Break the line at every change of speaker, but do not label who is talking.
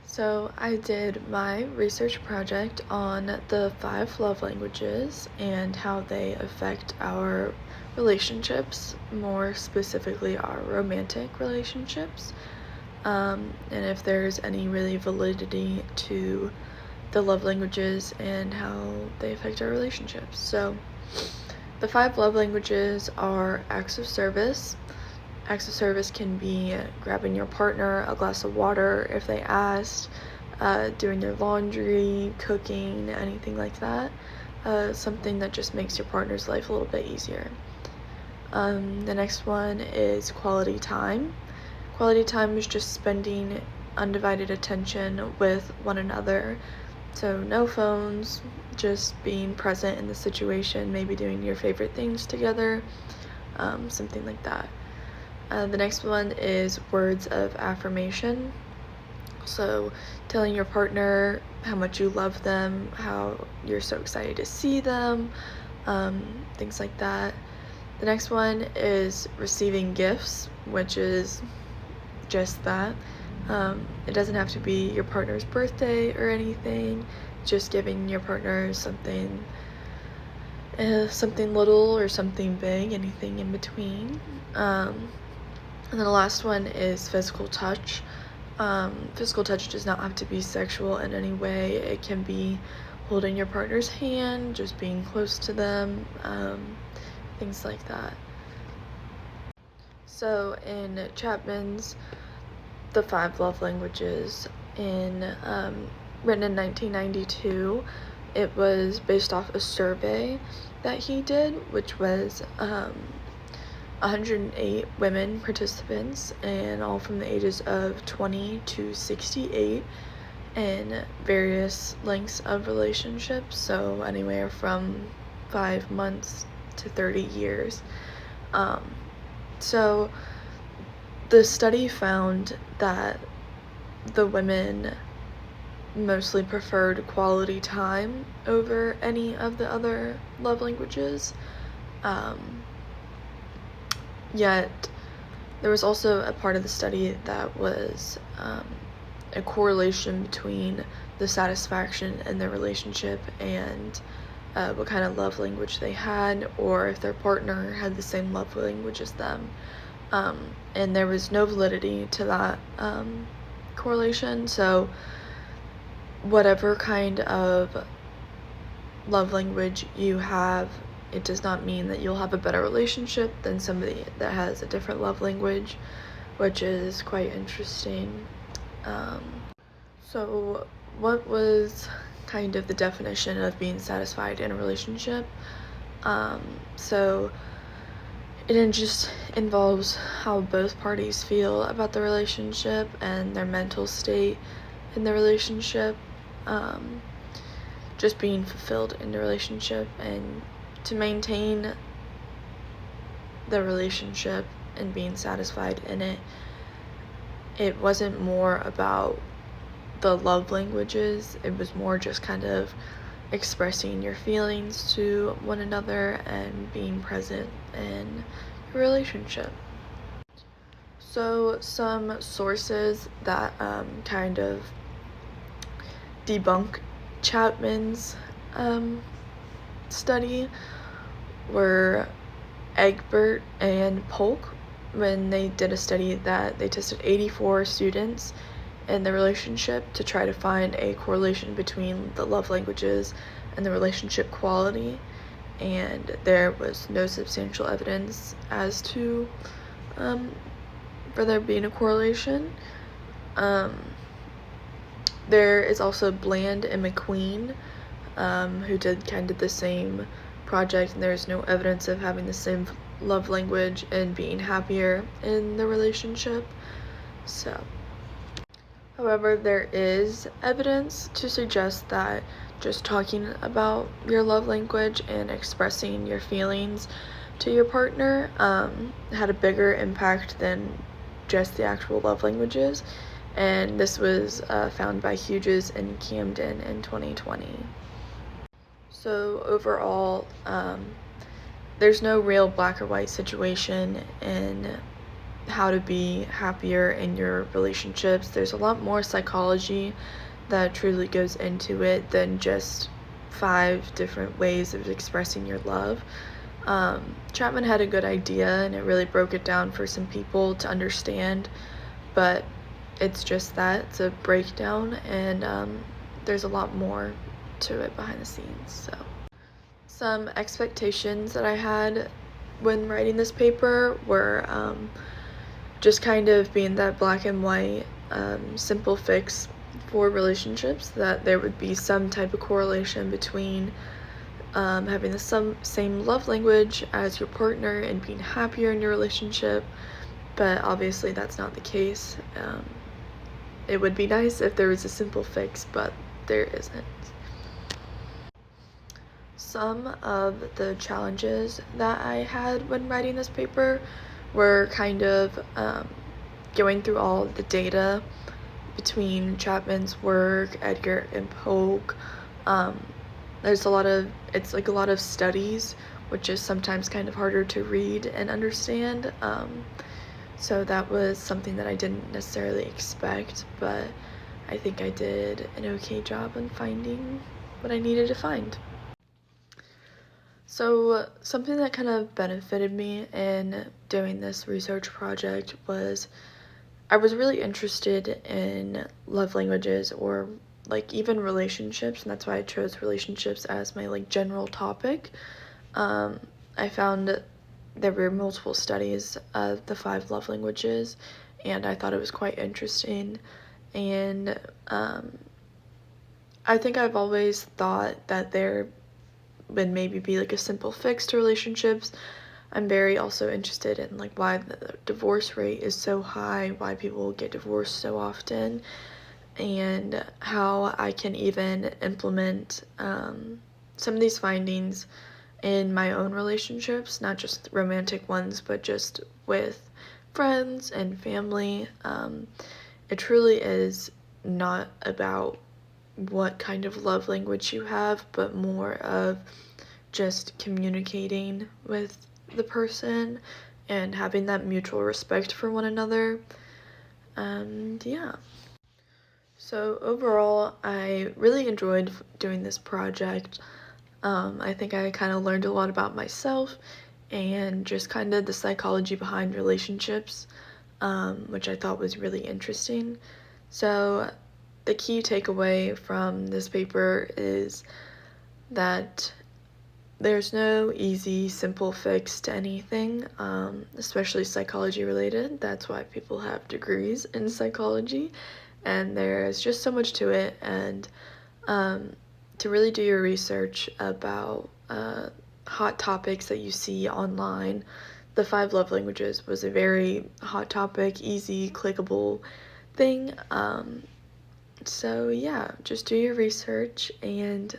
So I did my research project on the 5 love languages and how they affect our relationships, more specifically our romantic relationships, and if there's any really validity to the love languages and how they affect our relationships. So the 5 love languages are acts of service. Acts of service can be grabbing your partner a glass of water if they asked, doing their laundry, cooking, anything like that. Something that just makes your partner's life a little bit easier. The next one is quality time. Quality time is just spending undivided attention with one another. So no phones, just being present in the situation, maybe doing your favorite things together, something like that. The next one is words of affirmation. So telling your partner how much you love them, how you're so excited to see them, things like that. The next one is receiving gifts, which is just that. It doesn't have to be your partner's birthday or anything, just giving your partner something little or something big, anything in between. And then the last one is physical touch. Physical touch does not have to be sexual in any way. It can be holding your partner's hand, just being close to them, things like that. So in Chapman's The 5 Love Languages, written in 1992, it was based off a survey that he did, which was 108 women participants, and all from the ages of 20 to 68, in various lengths of relationships, so anywhere from 5 months to 30 years. So the study found that the women mostly preferred quality time over any of the other love languages. Yet there was also a part of the study that was a correlation between the satisfaction in their relationship and what kind of love language they had, or if their partner had the same love language as them. And there was no validity to that correlation. So whatever kind of love language you have, it does not mean that you'll have a better relationship than somebody that has a different love language, which is quite interesting. So what was kind of the definition of being satisfied in a relationship? So it just involves how both parties feel about the relationship and their mental state in the relationship, just being fulfilled in the relationship, and to maintain the relationship and being satisfied in it. It wasn't more about the love languages, it was more just kind of expressing your feelings to one another and being present in your relationship. So some sources that kind of debunk Chapman's study were Egbert and Polk, when they did a study that they tested 84 students in the relationship to try to find a correlation between the love languages and the relationship quality, and there was no substantial evidence as to for there being a correlation. There is also Bland and McQueen, who did kind of the same project, and there's no evidence of having the same love language and being happier in the relationship. So, however, there is evidence to suggest that just talking about your love language and expressing your feelings to your partner had a bigger impact than just the actual love languages, and this was found by Hughes and Camden in 2020. So overall, there's no real black or white situation in how to be happier in your relationships. There's a lot more psychology that truly goes into it than just 5 different ways of expressing your love. Chapman had a good idea and it really broke it down for some people to understand, but it's just that it's a breakdown, and there's a lot more to it behind the scenes. So, some expectations that I had when writing this paper were just kind of being that black and white, simple fix for relationships, that there would be some type of correlation between having the same love language as your partner and being happier in your relationship, but obviously that's not the case. It would be nice if there was a simple fix, but there isn't. Some of the challenges that I had when writing this paper were kind of going through all the data between Chapman's work, Edgar and Polk. It's like a lot of studies, which is sometimes kind of harder to read and understand. So that was something that I didn't necessarily expect, but I think I did an okay job in finding what I needed to find. So something that kind of benefited me in doing this research project was I was really interested in love languages, or like even relationships, and that's why I chose relationships as my like general topic. I found there were multiple studies of the 5 love languages, and I thought it was quite interesting. And I think I've always thought that there would maybe be like a simple fix to relationships. I'm very also interested in like why the divorce rate is so high, why people get divorced so often, and how I can even implement some of these findings in my own relationships, not just romantic ones, but just with friends and family. It truly is not about what kind of love language you have, but more of just communicating with the person and having that mutual respect for one another. Yeah. So overall, I really enjoyed doing this project. I think I kind of learned a lot about myself and just kind of the psychology behind relationships, which I thought was really interesting. So the key takeaway from this paper is that there's no easy, simple fix to anything, especially psychology related. That's why people have degrees in psychology, and there's just so much to it. And to really do your research about hot topics that you see online, the 5 love languages was a very hot topic, easy, clickable thing. So yeah, just do your research and